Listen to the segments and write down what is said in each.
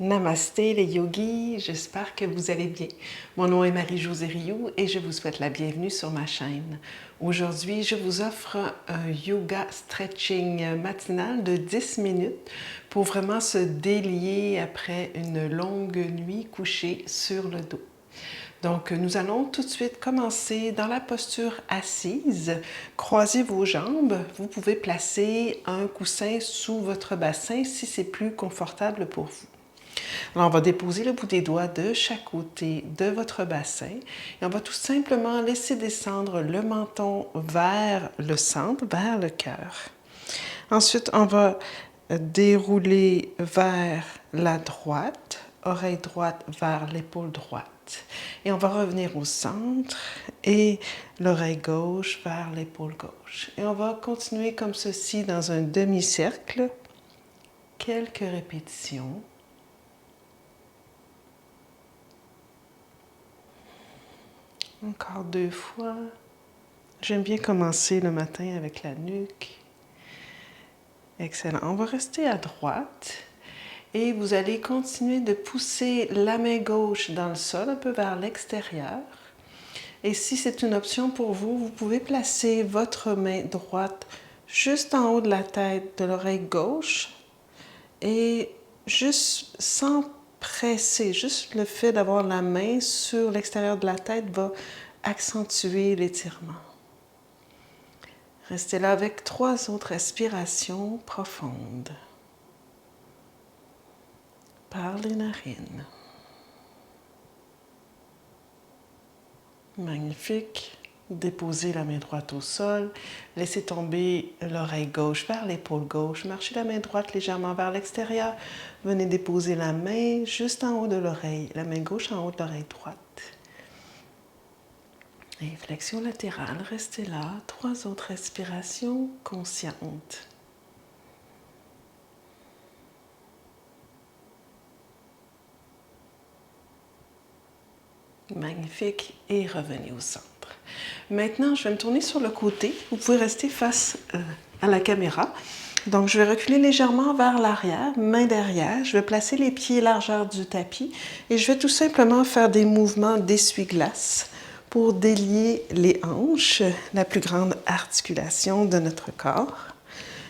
Namasté les yogis, j'espère que vous allez bien. Mon nom est Marie-Josée Rioux et je vous souhaite la bienvenue sur ma chaîne. Aujourd'hui, je vous offre un yoga stretching matinal de 10 minutes pour vraiment se délier après une longue nuit couchée sur le dos. Donc, nous allons tout de suite commencer dans la posture assise. Croisez vos jambes. Vous pouvez placer un coussin sous votre bassin si c'est plus confortable pour vous. Alors, on va déposer le bout des doigts de chaque côté de votre bassin et on va tout simplement laisser descendre le menton vers le centre, vers le cœur. Ensuite, on va dérouler vers la droite, oreille droite vers l'épaule droite. Et on va revenir au centre et l'oreille gauche vers l'épaule gauche. Et on va continuer comme ceci dans un demi-cercle, quelques répétitions. Encore 2 fois. J'aime bien commencer le matin avec la nuque. Excellent. On va rester à droite et vous allez continuer de pousser la main gauche dans le sol, un peu vers l'extérieur. Et si c'est une option pour vous, vous pouvez placer votre main droite juste en haut de la tête de l'oreille gauche et juste sans presser, juste le fait d'avoir la main sur l'extérieur de la tête va accentuer l'étirement. Restez là avec 3 autres respirations profondes par les narines. Magnifique. Déposez la main droite au sol. Laissez tomber l'oreille gauche vers l'épaule gauche. Marchez la main droite légèrement vers l'extérieur. Venez déposer la main juste en haut de l'oreille. La main gauche en haut de l'oreille droite. Et flexion latérale. Restez là. 3 autres respirations conscientes. Magnifique. Et revenez au centre. Maintenant, je vais me tourner sur le côté. Vous pouvez rester face à la caméra. Donc, je vais reculer légèrement vers l'arrière, main derrière. Je vais placer les pieds largeur du tapis et je vais tout simplement faire des mouvements d'essuie-glace pour délier les hanches, la plus grande articulation de notre corps.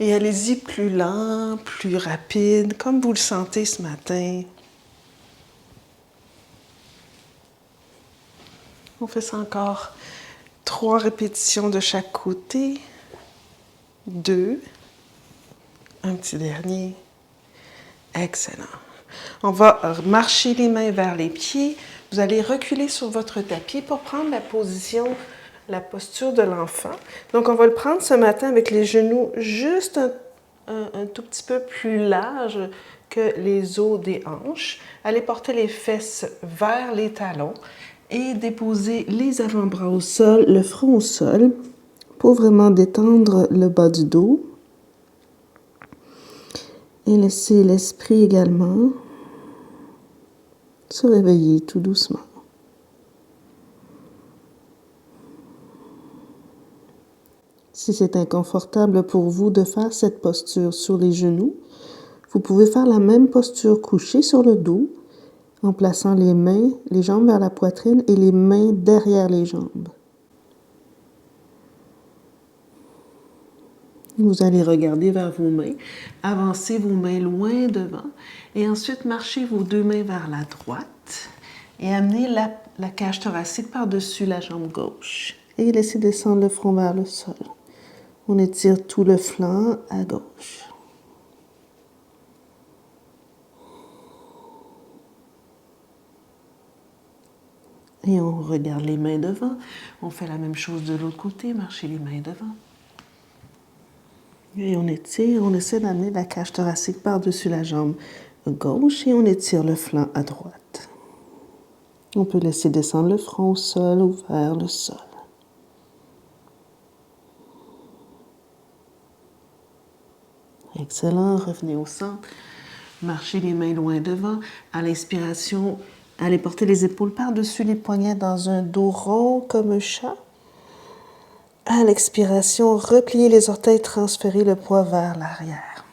Et allez-y plus lent, plus rapide, comme vous le sentez ce matin. On fait ça encore 3 répétitions de chaque côté. 2. Un petit dernier. Excellent. On va marcher les mains vers les pieds. Vous allez reculer sur votre tapis pour prendre la posture de l'enfant. Donc, on va le prendre ce matin avec les genoux juste un tout petit peu plus larges que les os des hanches. Allez porter les fesses vers les talons et déposer les avant-bras au sol, le front au sol, pour vraiment détendre le bas du dos. Et laisser l'esprit également se réveiller tout doucement. Si c'est inconfortable pour vous de faire cette posture sur les genoux, vous pouvez faire la même posture couchée sur le dos en plaçant les mains, les jambes vers la poitrine et les mains derrière les jambes. Vous allez regarder vers vos mains, avancez vos mains loin devant et ensuite marchez vos 2 mains vers la droite et amenez la cage thoracique par-dessus la jambe gauche et laissez descendre le front vers le sol. On étire tout le flanc à gauche. Et on regarde les mains devant. On fait la même chose de l'autre côté, marchez les mains devant. Et on étire, on essaie d'amener la cage thoracique par-dessus la jambe gauche et on étire le flanc à droite. On peut laisser descendre le front au sol ou vers le sol. Excellent, revenez au centre. Marchez les mains loin devant. À l'inspiration, allez porter les épaules par-dessus les poignets dans un dos rond comme un chat. À l'expiration, repliez les orteils, transférez le poids vers l'arrière.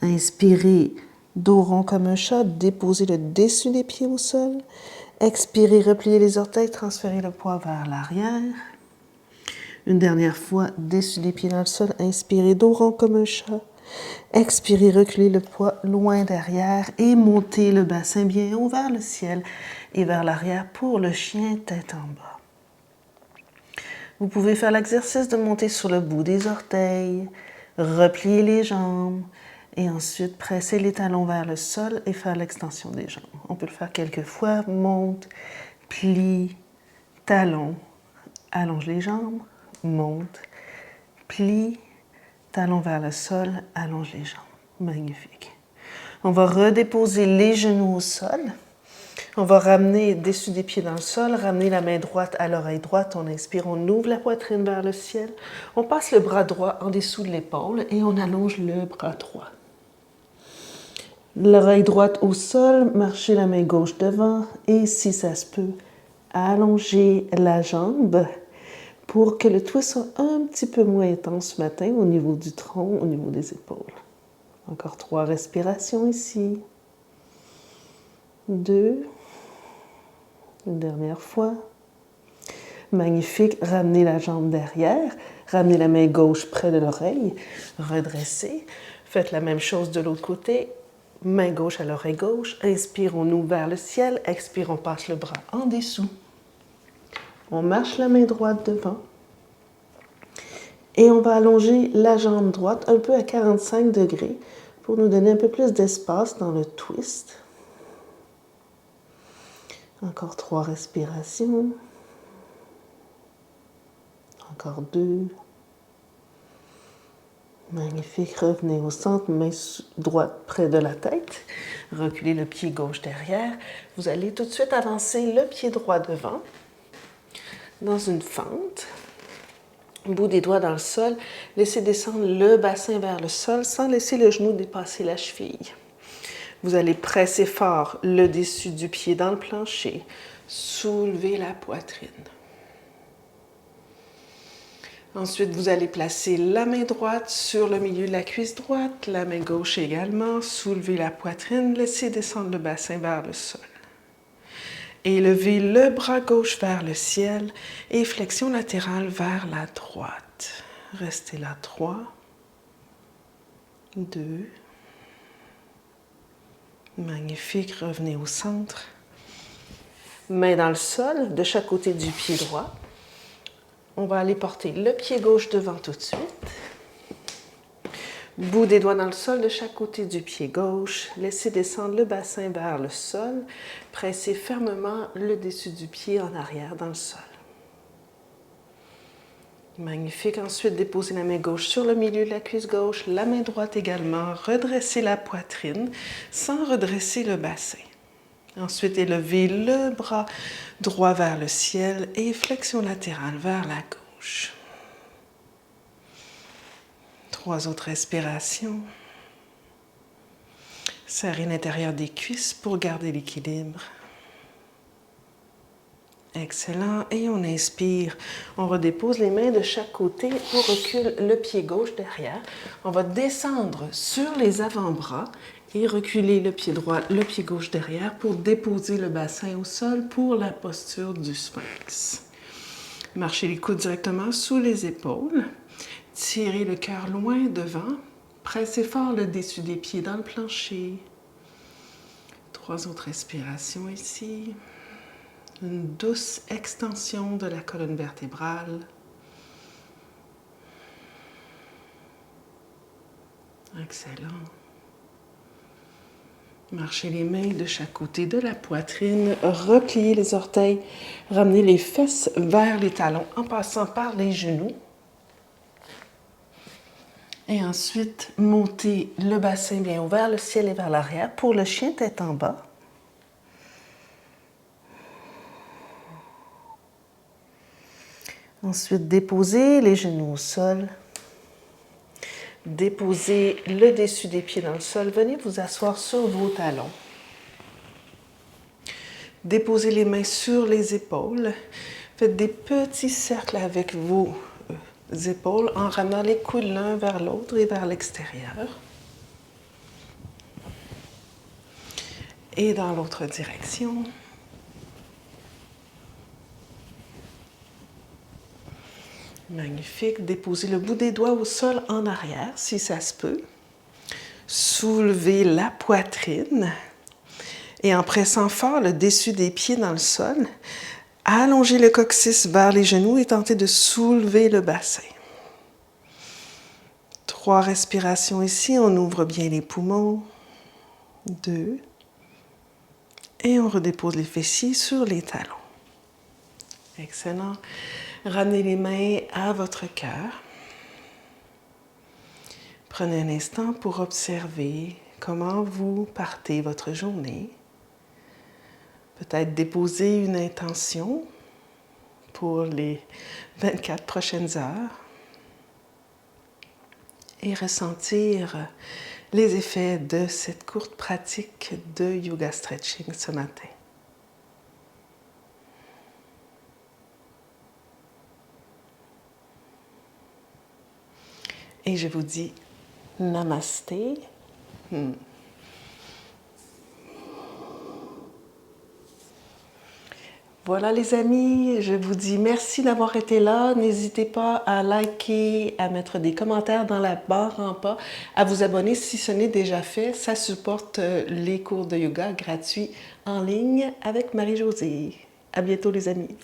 Inspirez Dos rond comme un chat, déposez le dessus des pieds au sol. Expirez, repliez les orteils, transférez le poids vers l'arrière. Une dernière fois, dessus des pieds dans le sol, inspirez, dos rond comme un chat. Expirez, reculez le poids loin derrière et montez le bassin bien haut vers le ciel et vers l'arrière pour le chien tête en bas. Vous pouvez faire l'exercice de monter sur le bout des orteils, replier les jambes et ensuite presser les talons vers le sol et faire l'extension des jambes. On peut le faire quelques fois. Monte, plie, talon, allonge les jambes, monte, plie, talon vers le sol, allonge les jambes. Magnifique. On va redéposer les genoux au sol. On va ramener dessus des pieds dans le sol, ramener la main droite à l'oreille droite. On inspire, on ouvre la poitrine vers le ciel. On passe le bras droit en dessous de l'épaule et on allonge le bras droit. L'oreille droite au sol, marchez la main gauche devant et si ça se peut, allongez la jambe pour que le twist soit un petit peu moins intense ce matin au niveau du tronc, au niveau des épaules. Encore 3 respirations ici. 2. Une dernière fois. Magnifique. Ramenez la jambe derrière. Ramenez la main gauche près de l'oreille. Redressez. Faites la même chose de l'autre côté. Main gauche à l'oreille gauche. Inspire, on ouvre vers le ciel. Expire, on passe le bras en dessous. On marche la main droite devant. Et on va allonger la jambe droite un peu à 45 degrés pour nous donner un peu plus d'espace dans le twist. Encore 3 respirations. Encore 2. Magnifique. Revenez au centre, main droite près de la tête. Reculez le pied gauche derrière. Vous allez tout de suite avancer le pied droit devant dans une fente. Bout des doigts dans le sol. Laissez descendre le bassin vers le sol sans laisser le genou dépasser la cheville. Vous allez presser fort le dessus du pied dans le plancher. Soulevez la poitrine. Ensuite, vous allez placer la main droite sur le milieu de la cuisse droite, la main gauche également. Soulevez la poitrine, laissez descendre le bassin vers le sol. Élevez le bras gauche vers le ciel et flexion latérale vers la droite. Restez là, 3, 2. Magnifique, revenez au centre. Main dans le sol, de chaque côté du pied droit. On va aller porter le pied gauche devant tout de suite. Bout des doigts dans le sol de chaque côté du pied gauche. Laissez descendre le bassin vers le sol. Pressez fermement le dessus du pied en arrière dans le sol. Magnifique. Ensuite, déposez la main gauche sur le milieu de la cuisse gauche, la main droite également. Redressez la poitrine sans redresser le bassin. Ensuite, élevez le bras droit vers le ciel et flexion latérale vers la gauche. 3 autres respirations. Serrez l'intérieur des cuisses pour garder l'équilibre. Excellent. Et on inspire. On redépose les mains de chaque côté. On recule le pied gauche derrière. On va descendre sur les avant-bras et reculer le pied droit, le pied gauche derrière pour déposer le bassin au sol pour la posture du sphinx. Marchez les coudes directement sous les épaules. Tirez le cœur loin devant. Pressez fort le dessus des pieds dans le plancher. 3 autres respirations ici. Une douce extension de la colonne vertébrale. Excellent. Marchez les mains de chaque côté de la poitrine, repliez les orteils, ramenez les fesses vers les talons en passant par les genoux. Et ensuite, montez le bassin bien haut vers le ciel et vers l'arrière pour le chien tête en bas. Ensuite, déposez les genoux au sol. Déposez le dessus des pieds dans le sol. Venez vous asseoir sur vos talons. Déposez les mains sur les épaules. Faites des petits cercles avec vos épaules en ramenant les coudes l'un vers l'autre et vers l'extérieur. Et dans l'autre direction. Magnifique. Déposez le bout des doigts au sol en arrière, si ça se peut. Soulevez la poitrine. Et en pressant fort le dessus des pieds dans le sol, allongez le coccyx vers les genoux et tentez de soulever le bassin. 3 respirations ici, on ouvre bien les poumons. 2. Et on redépose les fessiers sur les talons. Excellent. Ramenez les mains à votre cœur. Prenez un instant pour observer comment vous partez votre journée. Peut-être déposer une intention pour les 24 prochaines heures et ressentir les effets de cette courte pratique de yoga stretching ce matin. Et je vous dis namasté. Voilà les amis, je vous dis merci d'avoir été là. N'hésitez pas à liker, à mettre des commentaires dans la barre en bas, à vous abonner si ce n'est déjà fait. Ça supporte les cours de yoga gratuits en ligne avec Marie-Josée. À bientôt les amis.